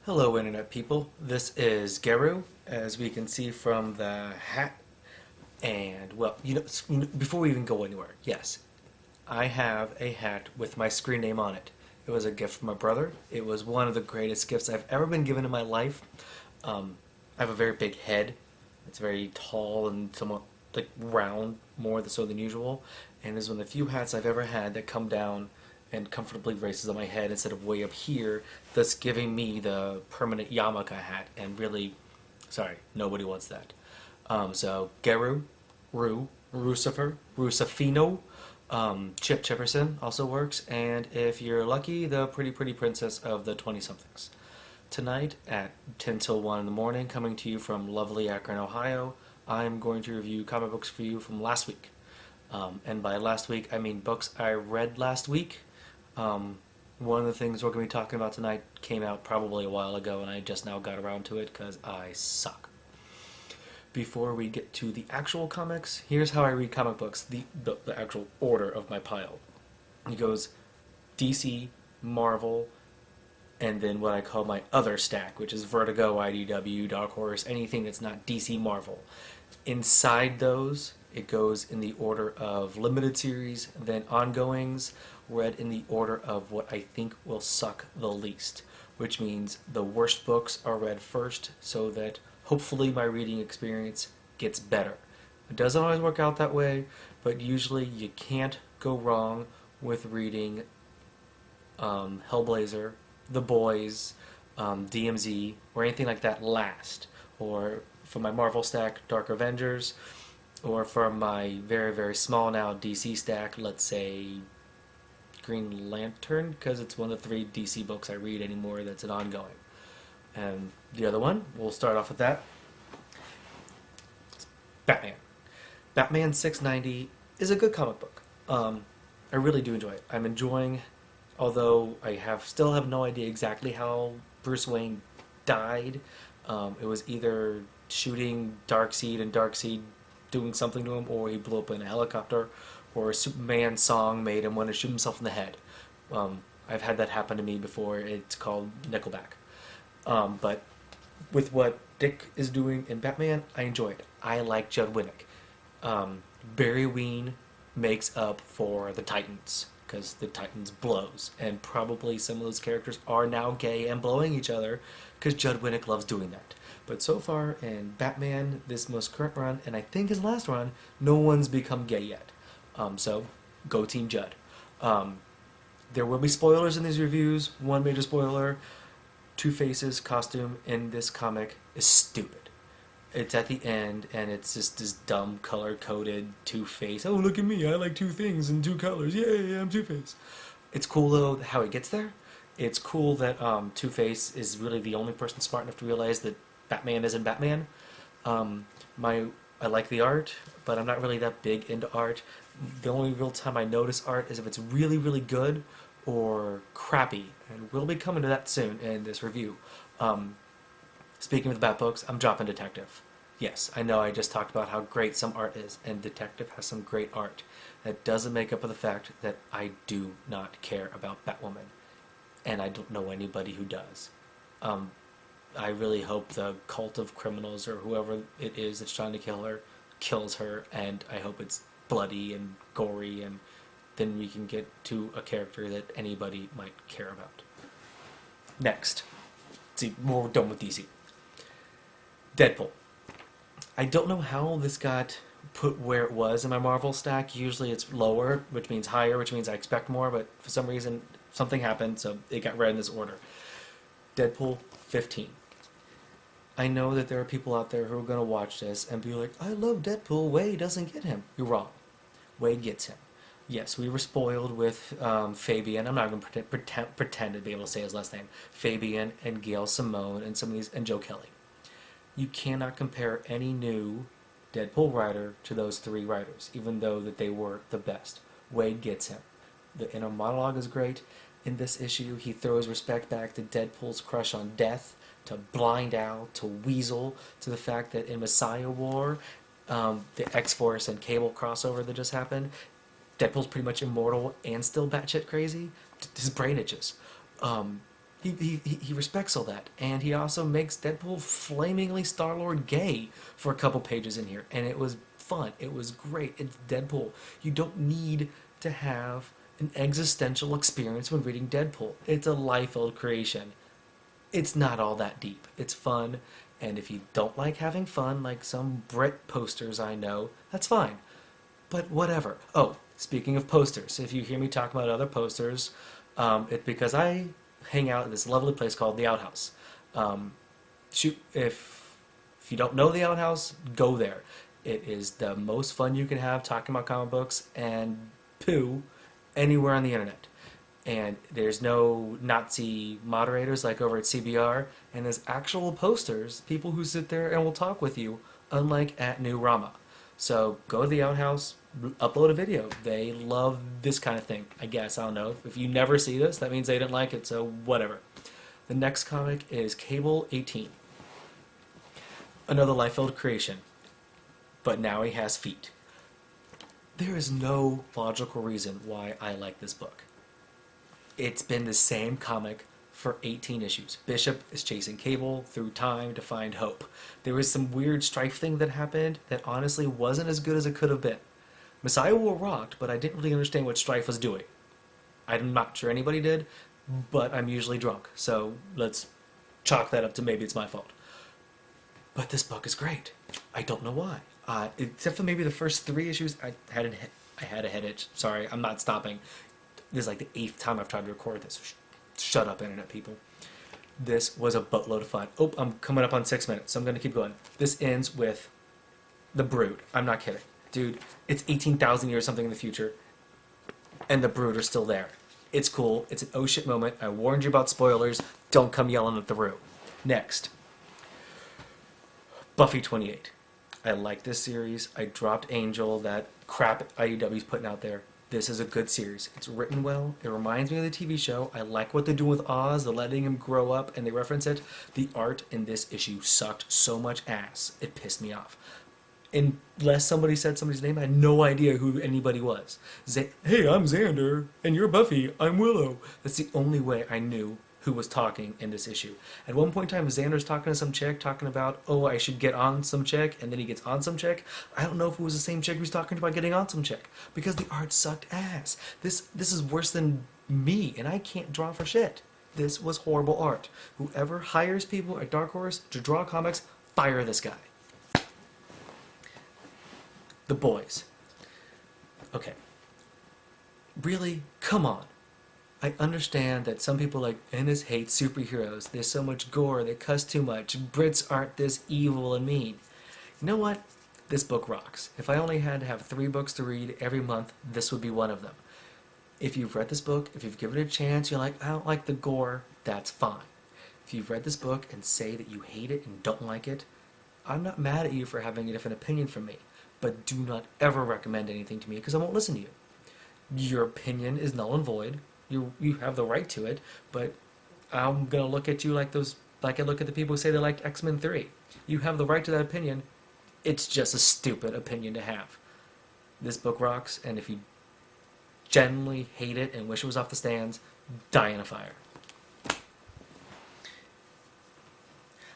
Hello Internet people, this is GHERU, as we can see from the hat, and well, before we even go anywhere, yes, I have a hat with my screen name on it. It was a gift from my brother. It was one of the greatest gifts I've ever been given in my life. I have a very big head. It's very tall and somewhat like round, more so than usual, and is one of the few hats I've ever had that come down and comfortably races on my head instead of way up here, thus giving me the permanent yarmulke hat. And really, sorry, nobody wants that. So GHERU, RUcifer, RUcifino, Chipperson also works, and if you're lucky, the pretty princess of the 20-somethings. Tonight at 10 till 1 in the morning, coming to you from lovely Akron, Ohio, I'm going to review comic books for you from last week. And by last week, I mean books I read last week. One of the things we're going to be talking about tonight came out probably a while ago, and I just now got around to it because I suck. Before we get to the actual comics, here's how I read comic books, the actual order of my pile. It goes DC, Marvel, and then what I call my other stack, which is Vertigo, IDW, Dark Horse, anything that's not DC Marvel. Inside those, it goes in the order of limited series, then ongoings, read in the order of what I think will suck the least, which means the worst books are read first so that hopefully my reading experience gets better. It doesn't always work out that way, but usually you can't go wrong with reading Hellblazer, The Boys, DMZ, or anything like that last. Or for my Marvel stack, Dark Avengers, or for my very small now DC stack, let's say Green Lantern, because it's one of the 3 DC books I read anymore that's an ongoing. And the other one, we'll start off with that. It's Batman. Batman 690 is a good comic book. I really do enjoy it. I'm enjoying, although I still have no idea exactly how Bruce Wayne died. It was either shooting Darkseid and Darkseid doing something to him, or he blew up in a helicopter, or a Superman song made him want to shoot himself in the head. I've had that happen to me before. It's called Nickelback. But with what Dick is doing in Batman, I enjoy it. I like Judd Winnick. Barry Ween makes up for the Titans, because the Titans blows, and probably some of those characters are now gay and blowing each other, because Judd Winnick loves doing that. But so far in Batman, this most current run, and I think his last run, no one's become gay yet. So, go Team Judd. There will be spoilers in these reviews. One major spoiler, Two-Face's costume in this comic is stupid. It's at the end, and it's just this dumb, color-coded Two-Face. Oh, look at me, I like 2 things in 2 colors. Yay, I'm Two-Face. It's cool, though, how he gets there. It's cool that Two-Face is really the only person smart enough to realize that Batman isn't Batman. I like the art, but I'm not really that big into art. The only real time I notice art is if it's really good or crappy, and we'll be coming to that soon in this review. Speaking of the Bat books, I'm dropping Detective. Yes, I know I just talked about how great some art is, and Detective has some great art. That doesn't make up for the fact that I do not care about Batwoman, and I don't know anybody who does. I really hope the cult of criminals, or whoever it is that's trying to kill her, kills her, and I hope it's bloody and gory, and then we can get to a character that anybody might care about. Next. See, we're done with DC. Deadpool. I don't know how this got put where it was in my Marvel stack. Usually it's lower, which means higher, which means I expect more, but for some reason something happened, so it got read in this order. Deadpool 15. I know that there are people out there who are going to watch this and be like, I love Deadpool, Wade doesn't get him. You're wrong. Wade gets him. Yes, we were spoiled with Fabian. I'm not going to pretend to be able to say his last name. Fabian and Gail Simone and some of these, and Joe Kelly. You cannot compare any new Deadpool writer to those 3 writers, even though that they were the best. Wade gets him. The inner monologue is great. In this issue, he throws respect back to Deadpool's crush on Death, to Blind Owl, to Weasel, to the fact that in Messiah War, the X-Force and Cable crossover that just happened, Deadpool's pretty much immortal and still batshit crazy. His brain itches. He respects all that, and he also makes Deadpool flamingly Star-Lord gay for a couple pages in here, and it was fun. It was great. It's Deadpool. You don't need to have an existential experience when reading Deadpool. It's a Liefeld creation. It's not all that deep. It's fun, and if you don't like having fun, like some Brit posters I know, that's fine. But whatever. Oh, speaking of posters, if you hear me talk about other posters, it's because I hang out at this lovely place called the Outhouse. If you don't know the Outhouse, go there. It is the most fun you can have talking about comic books and poo anywhere on the internet. And there's no Nazi moderators like over at CBR, and there's actual posters, people who sit there and will talk with you, unlike at New Rama. So go to the Outhouse, upload a video. They love this kind of thing, I guess. I don't know. If you never see this, that means they didn't like it, so whatever. The next comic is Cable 18. Another Liefeld creation, but now he has feet. There is no logical reason why I like this book. It's been the same comic for 18 issues. Bishop is chasing Cable through time to find hope. There was some weird strife thing that happened that honestly wasn't as good as it could have been. Messiah War rocked, but I didn't really understand what Strife was doing. I'm not sure anybody did, but I'm usually drunk, so let's chalk that up to maybe it's my fault. But this book is great. I don't know why. Except for maybe the first 3 issues, I had a head itch. Sorry, I'm not stopping. This is like the 8th time I've tried to record this. Shut up, internet people. This was a buttload of fun. Oh, I'm coming up on 6 minutes, so I'm going to keep going. This ends with the Brood. I'm not kidding. Dude, it's 18,000 years something in the future, and the Brood are still there. It's cool. It's an oh shit moment. I warned you about spoilers. Don't come yelling at the room. Next. Buffy 28. I like this series. I dropped Angel, that crap IDW's putting out there. This is a good series. It's written well. It reminds me of the TV show. I like what they're doing with Oz. They're letting him grow up, and they reference it. The art in this issue sucked so much ass. It pissed me off. Unless somebody said somebody's name, I had no idea who anybody was. Hey, I'm Xander, and you're Buffy. I'm Willow. That's the only way I knew who was talking in this issue. At one point in time, Xander's talking to some chick, talking about, oh, I should get on some chick, and then he gets on some chick. I don't know if it was the same chick who's talking about getting on some chick, because the art sucked ass. This is worse than me, and I can't draw for shit. This was horrible art. Whoever hires people at Dark Horse to draw comics, fire this guy. The Boys. Okay. Really? Come on. I understand that some people like Ennis hate superheroes. There's so much gore, they cuss too much. Brits aren't this evil and mean. You know what? This book rocks. If I only had to have 3 books to read every month, this would be one of them. If you've read this book, if you've given it a chance, you're like, I don't like the gore, that's fine. If you've read this book and say that you hate it and don't like it, I'm not mad at you for having a different opinion from me, but do not ever recommend anything to me because I won't listen to you. Your opinion is null and void. You have the right to it, but I'm gonna look at you like I look at the people who say they like X-Men 3. You have the right to that opinion. It's just a stupid opinion to have. This book rocks, and if you genuinely hate it and wish it was off the stands, die in a fire.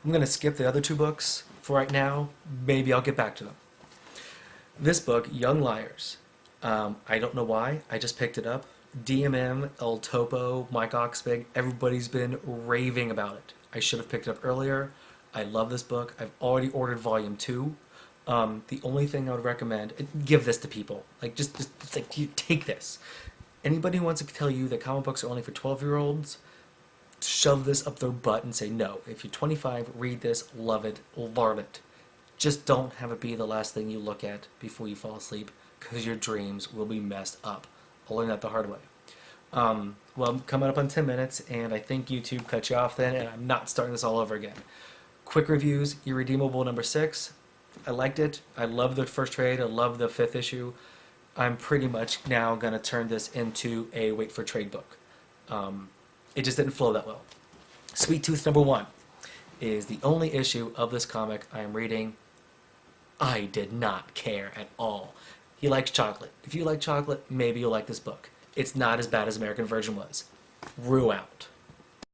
I'm gonna skip the other 2 books for right now. Maybe I'll get back to them. This book, Young Liars. I don't know why. I just picked it up. DMM, El Topo, Mike Oxbig, everybody's been raving about it. I should have picked it up earlier. I love this book. I've already ordered volume 2. The only thing I would recommend, give this to people. Like, just like, you take this. Anybody who wants to tell you that comic books are only for 12-year-olds, shove this up their butt and say, no, if you're 25, read this, love it, learn it. Just don't have it be the last thing you look at before you fall asleep, because your dreams will be messed up. I'll learn that the hard way. Well, I'm coming up on 10 minutes, and I think YouTube cut you off then, and I'm not starting this all over again. Quick reviews, Irredeemable number 6. I liked it. I love the first trade. I love the 5th issue. I'm pretty much now going to turn this into a wait for trade book. It just didn't flow that well. Sweet Tooth number 1 is the only issue of this comic I am reading. I did not care at all. He likes chocolate. If you like chocolate, maybe you'll like this book. It's not as bad as American Virgin was. RUe out.